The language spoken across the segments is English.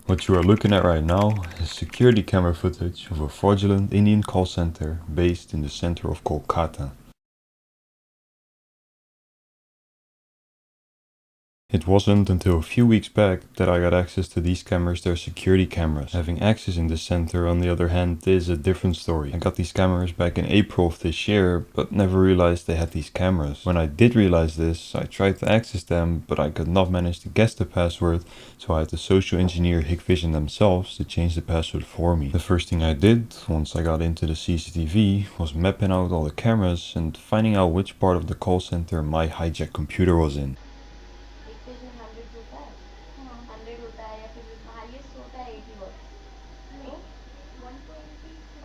What you are looking at right now is security camera footage of a fraudulent Indian call center based in the center of Kolkata. It wasn't until a few weeks back that I got access to these cameras, their security cameras. Having access in this center, on the other hand, is a different story. I got these cameras back in April of this year, but never realized they had these cameras. When I did realize this, I tried to access them, but I could not manage to guess the password, so I had to social engineer Hikvision themselves to change the password for me. The first thing I did, once I got into the CCTV, was mapping out all the cameras and finding out which part of the call center my hijacked computer was in.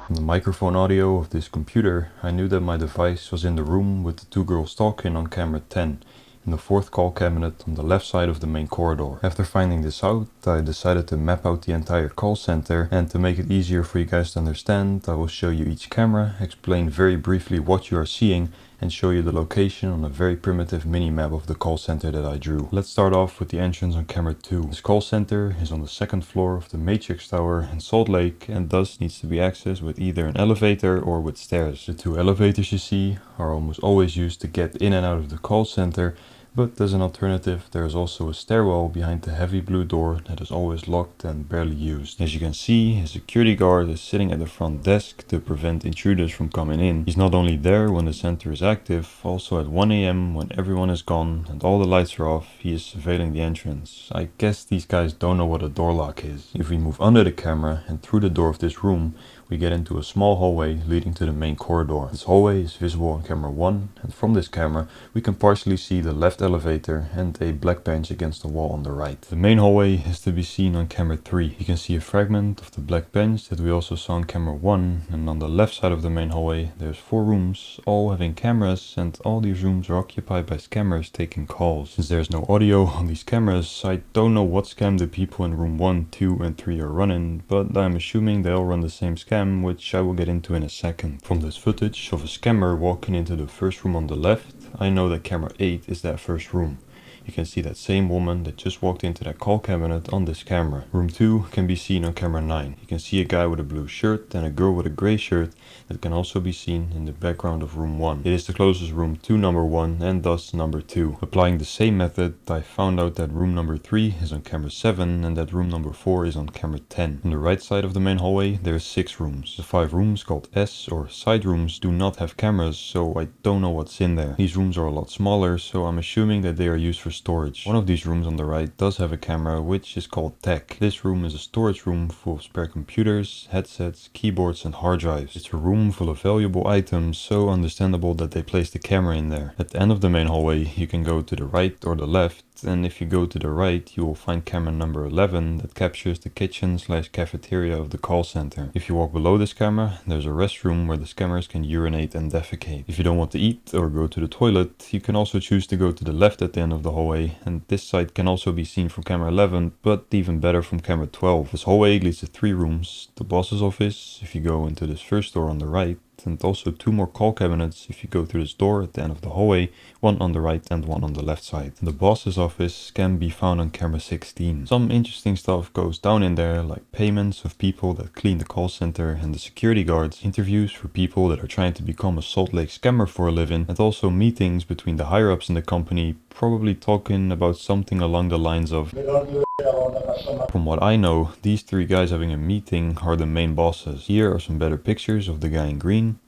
From the microphone audio of this computer, I knew that my device was in the room with the two girls talking on camera 10, in the fourth call cabinet on the left side of the main corridor. After finding this out, I decided to map out the entire call center, and to make it easier for you guys to understand, I will show you each camera, explain very briefly what you are seeing, and show you the location on a very primitive mini-map of the call center that I drew. Let's start off with the entrance on camera 2. This call center is on the second floor of the Matrix Tower in Salt Lake and thus needs to be accessed with either an elevator or with stairs. The two elevators you see are almost always used to get in and out of the call center, but as an alternative, there is also a stairwell behind the heavy blue door that is always locked and barely used. As you can see, a security guard is sitting at the front desk to prevent intruders from coming in. He's not only there when the center is active, also at 1 AM when everyone is gone and all the lights are off, he is surveilling the entrance. I guess these guys don't know what a door lock is. If we move under the camera and through the door of this room, we get into a small hallway leading to the main corridor. This hallway is visible on camera 1, and from this camera we can partially see the left elevator and a black bench against the wall on the right. The main hallway is to be seen on camera 3. You can see a fragment of the black bench that we also saw on camera 1, and on the left side of the main hallway there's 4 rooms, all having cameras, and all these rooms are occupied by scammers taking calls. Since there's no audio on these cameras, I don't know what scam the people in room 1, 2 and 3 are running, but I'm assuming they all run the same scam, which I will get into in a second. From this footage of a scammer walking into the first room on the left, I know that camera 8 is that first room. You can see that same woman that just walked into that call cabinet on this camera. Room 2 can be seen on camera 9. You can see a guy with a blue shirt and a girl with a grey shirt that can also be seen in the background of room 1. It is the closest room to number 1 and thus number 2. Applying the same method, I found out that room number 3 is on camera 7 and that room number 4 is on camera 10. On the right side of the main hallway there are 6 rooms. The 5 rooms called S or side rooms do not have cameras, so I don't know what's in there. These rooms are a lot smaller, so I'm assuming that they are used for storage. One of these rooms on the right does have a camera, which is called Tech. This room is a storage room full of spare computers, headsets, keyboards and hard drives. It's a room full of valuable items, so understandable that they placed the camera in there. At the end of the main hallway you can go to the right or the left, and if you go to the right you will find camera number 11 that captures the kitchen / cafeteria of the call center. If you walk below this camera, there's a restroom where the scammers can urinate and defecate. If you don't want to eat or go to the toilet, you can also choose to go to the left at the end of the hallway, and this side can also be seen from camera 11, but even better from camera 12. This hallway leads to 3 rooms, the boss's office if you go into this first door on the right, and also 2 more call cabinets if you go through this door at the end of the hallway, one on the right and one on the left side. The boss's office can be found on camera 16. Some interesting stuff goes down in there, like payments of people that clean the call center and the security guards, interviews for people that are trying to become a Salt Lake scammer for a living, and also meetings between the higher ups in the company, probably talking about something along the lines of, from what I know, these 3 guys having a meeting are the main bosses. Here are some better pictures of the guy in green.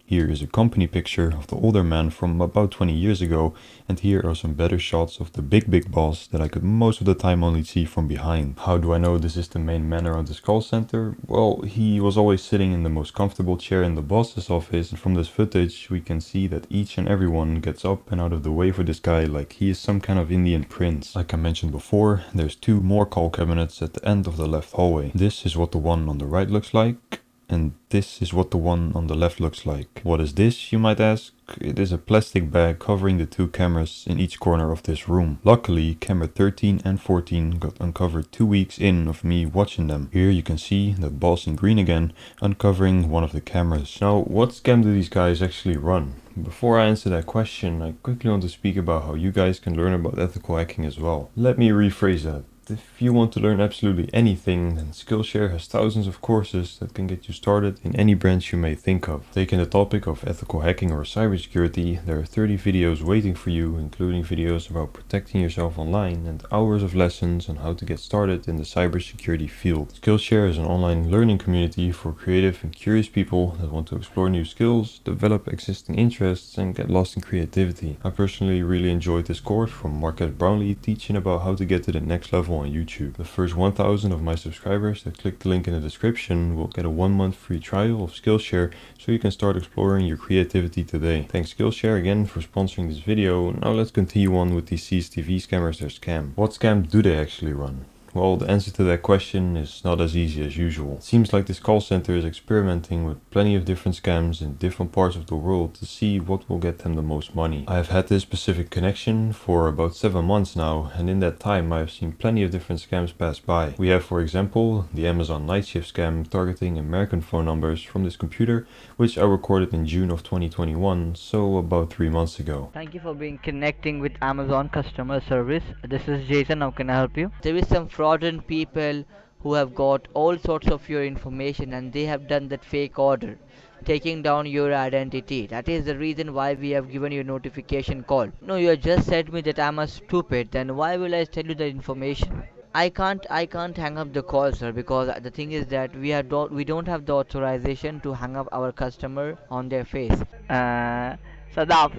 Here is a company picture of the older man from about 20 years ago, and here are some better shots of the big boss that I could most of the time only see from behind. How do I know this is the main man around this call center? Well, he was always sitting in the most comfortable chair in the boss's office, and from this footage we can see that each and everyone gets up and out of the way for this guy like he is some kind of Indian prince. Like I mentioned before, there's 2 more call cabinets at the end of the left hallway. This is what the one on the right looks like, and this is what the one on the left looks like. What is this, you might ask? It is a plastic bag covering the 2 cameras in each corner of this room. Luckily, camera 13 and 14 got uncovered 2 weeks in of me watching them. Here you can see that boss in green again uncovering one of the cameras. Now, what scam do these guys actually run? Before I answer that question, I quickly want to speak about how you guys can learn about ethical hacking as well. Let me rephrase that. if you want to learn absolutely anything, then Skillshare has thousands of courses that can get you started in any branch you may think of. Taking the topic of ethical hacking or cybersecurity, there are 30 videos waiting for you, including videos about protecting yourself online and hours of lessons on how to get started in the cybersecurity field. Skillshare is an online learning community for creative and curious people that want to explore new skills, develop existing interests, and get lost in creativity. I personally really enjoyed this course from Marques Brownlee teaching about how to get to the next level on YouTube. The first 1000 of my subscribers that click the link in the description will get a 1-month free trial of Skillshare so you can start exploring your creativity today. Thanks Skillshare again for sponsoring this video. Now let's continue on with these CCTV scammers their scam. What scam do they actually run? Well, the answer to that question is not as easy as usual. It seems like this call center is experimenting with plenty of different scams in different parts of the world to see what will get them the most money. I have had this specific connection for about 7 months now, and in that time I have seen plenty of different scams pass by. We have, for example, the Amazon night shift scam targeting American phone numbers from this computer, which I recorded in June of 2021, so about 3 months ago. Thank you for being connecting with Amazon customer service. This is Jason. How can I help you? There is some fraudulent people who have got all sorts of your information and they have done that fake order, taking down your identity. That is the reason why we have given you a notification call. No, you have just said me that I'm a stupid. Then why will I tell you the information? I can't hang up the call, sir, because the thing is that we don't have the authorization to hang up our customer on their face. Sadaf.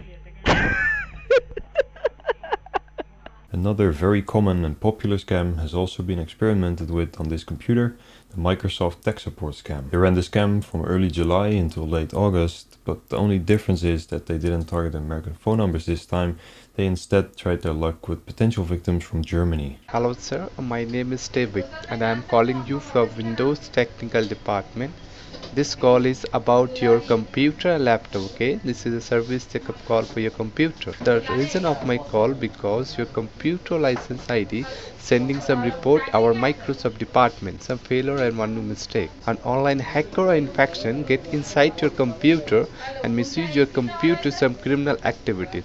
Another very common and popular scam has also been experimented with on this computer, the Microsoft tech support scam. They ran the scam from early July until late August, but the only difference is that they didn't target American phone numbers this time. They instead tried their luck with potential victims from Germany. Hello sir, my name is David and I am calling you from Windows Technical Department. This call is about your computer and laptop, okay? This is a service checkup call for your computer. The reason of my call because your computer license ID sending some report our Microsoft department, some failure and one mistake. An online hacker or infection get inside your computer and misuse your computer some criminal activity.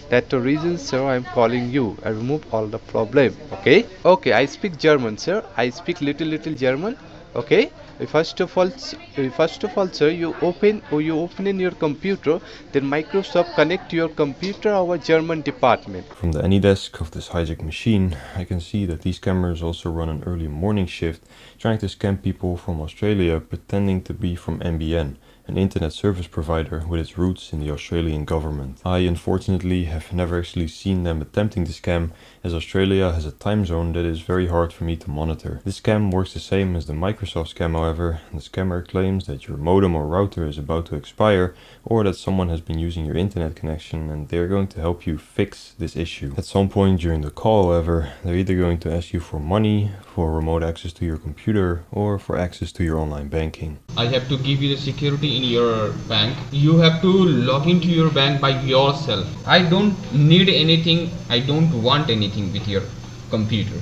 That's the reason, sir, I'm calling you and remove all the problem. Okay? Okay, I speak German, sir. I speak little German. Okay? First of all, sir, you open in your computer, then Microsoft connect your computer our German department. From the AnyDesk of this hijacked machine, I can see that these scammers also run an early morning shift, trying to scam people from Australia pretending to be from NBN, an internet service provider with its roots in the Australian government. I unfortunately have never actually seen them attempting the scam, as Australia has a time zone that is very hard for me to monitor. This scam works the same as the Microsoft scam, however. The scammer claims that your modem or router is about to expire, or that someone has been using your internet connection and they're going to help you fix this issue. At some point during the call, however, they're either going to ask you for money, for remote access to your computer, or for access to your online banking. I have to give you the security in your bank. You have to log into your bank by yourself. I don't need anything. I don't want anything with your computer.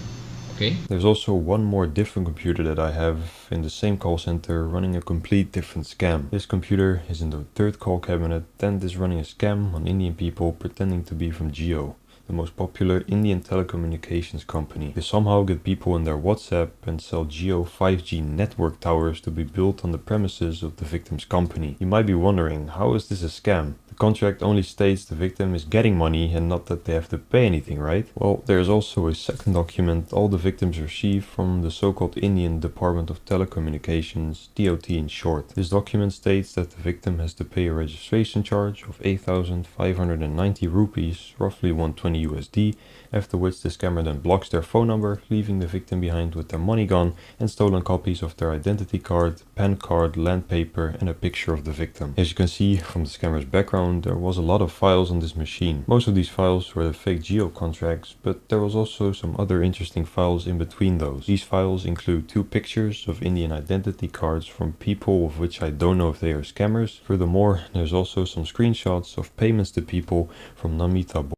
Okay. There's also one more different computer that I have in the same call center running a complete different scam. This computer is in the third call cabinet and is running a scam on Indian people pretending to be from Jio, the most popular Indian telecommunications company. They somehow get people in their WhatsApp and sell Jio 5G network towers to be built on the premises of the victim's company. You might be wondering, how is this a scam? The contract only states the victim is getting money and not that they have to pay anything, right? Well, there's also a second document all the victims receive from the so-called Indian Department of Telecommunications, DOT in short. This document states that the victim has to pay a registration charge of 8,590 rupees, roughly 120 USD, after which the scammer then blocks their phone number, leaving the victim behind with their money gone and stolen copies of their identity card, PAN card, land paper and a picture of the victim. As you can see from the scammer's background, there was a lot of files on this machine. Most of these files were the fake Jio contracts, but there was also some other interesting files in between those. These files include 2 pictures of Indian identity cards from people of which I don't know if they are scammers. Furthermore, there's also some screenshots of payments to people from Namita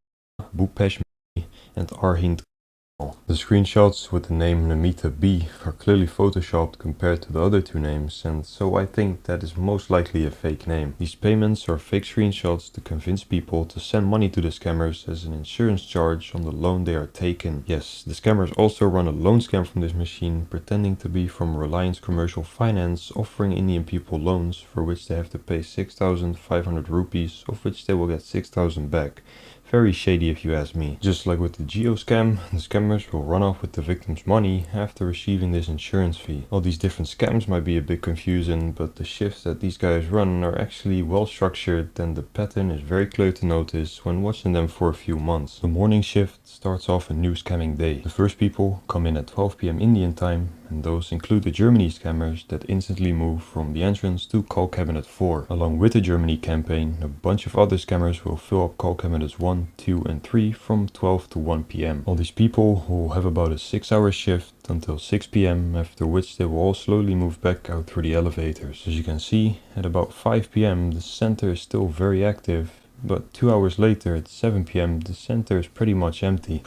Bhupesh and Arhind The screenshots with the name Namita B are clearly photoshopped compared to the other two names, and so I think that is most likely a fake name. These payments are fake screenshots to convince people to send money to the scammers as an insurance charge on the loan they are taking. Yes, the scammers also run a loan scam from this machine, pretending to be from Reliance Commercial Finance, offering Indian people loans for which they have to pay 6,500 rupees, of which they will get 6,000 back. Very shady if you ask me. Just like with the Geo scam, the scammers will run off with the victim's money after receiving this insurance fee. All these different scams might be a bit confusing, but the shifts that these guys run are actually well structured and the pattern is very clear to notice when watching them for a few months. The morning shift starts off a new scamming day. The first people come in at 12 PM Indian time, and those include the Germany scammers that instantly move from the entrance to call cabinet 4. Along with the Germany campaign, a bunch of other scammers will fill up call cabinets 1, 2 and 3 from 12 to 1 PM. All these people will have about a 6-hour shift until 6 PM, after which they will all slowly move back out through the elevators. As you can see, at about 5 PM the center is still very active, but 2 hours later at 7 PM the center is pretty much empty.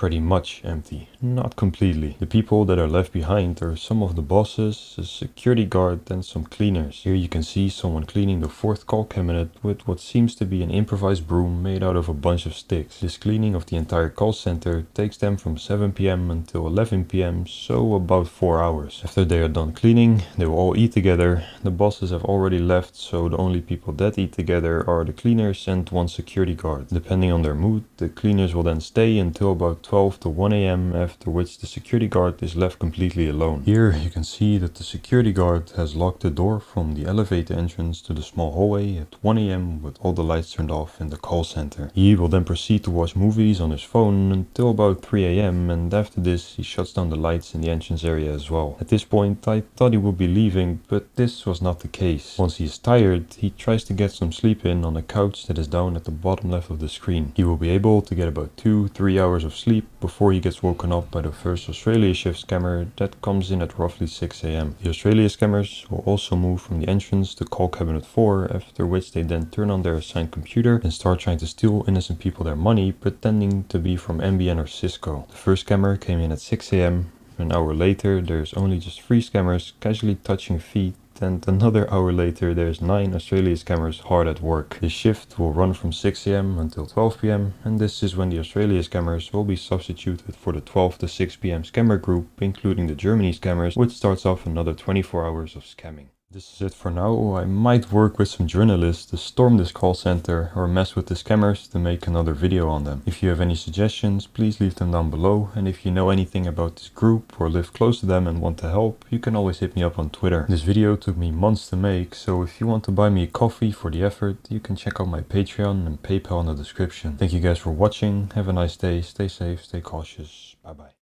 Not completely. The people that are left behind are some of the bosses, a security guard and some cleaners. Here you can see someone cleaning the 4th call cabinet with what seems to be an improvised broom made out of a bunch of sticks. This cleaning of the entire call center takes them from 7 PM until 11 PM, so about 4 hours. After they are done cleaning, they will all eat together. The bosses have already left, so the only people that eat together are the cleaners and one security guard. Depending on their mood, the cleaners will then stay until about 12 to 1 AM, after which the security guard is left completely alone. Here you can see that the security guard has locked the door from the elevator entrance to the small hallway at 1 AM with all the lights turned off in the call center. He will then proceed to watch movies on his phone until about 3 AM, and after this he shuts down the lights in the entrance area as well. At this point I thought he would be leaving, but this was not the case. Once he is tired, he tries to get some sleep in on a couch that is down at the bottom left of the screen. He will be able to get about 2-3 hours of sleep before he gets woken up by the first Australia shift scammer that comes in at roughly 6 AM. The Australia scammers will also move from the entrance to call cabinet 4, after which they then turn on their assigned computer and start trying to steal innocent people their money, pretending to be from NBN or Cisco. The first scammer came in at 6 AM. An hour later there's only just 3 scammers casually touching feet, and another hour later there's 9 Australia scammers hard at work. The shift will run from 6 AM until 12 PM, and this is when the Australia scammers will be substituted for the 12 to 6 PM scammer group, including the Germany scammers, which starts off another 24 hours of scamming. This is it for now. I might work with some journalists to storm this call center or mess with the scammers to make another video on them. If you have any suggestions, please leave them down below, and if you know anything about this group or live close to them and want to help, you can always hit me up on Twitter. This video took me months to make, so if you want to buy me a coffee for the effort, you can check out my Patreon and PayPal in the description. Thank you guys for watching. Have a nice day. Stay safe, stay cautious. Bye bye.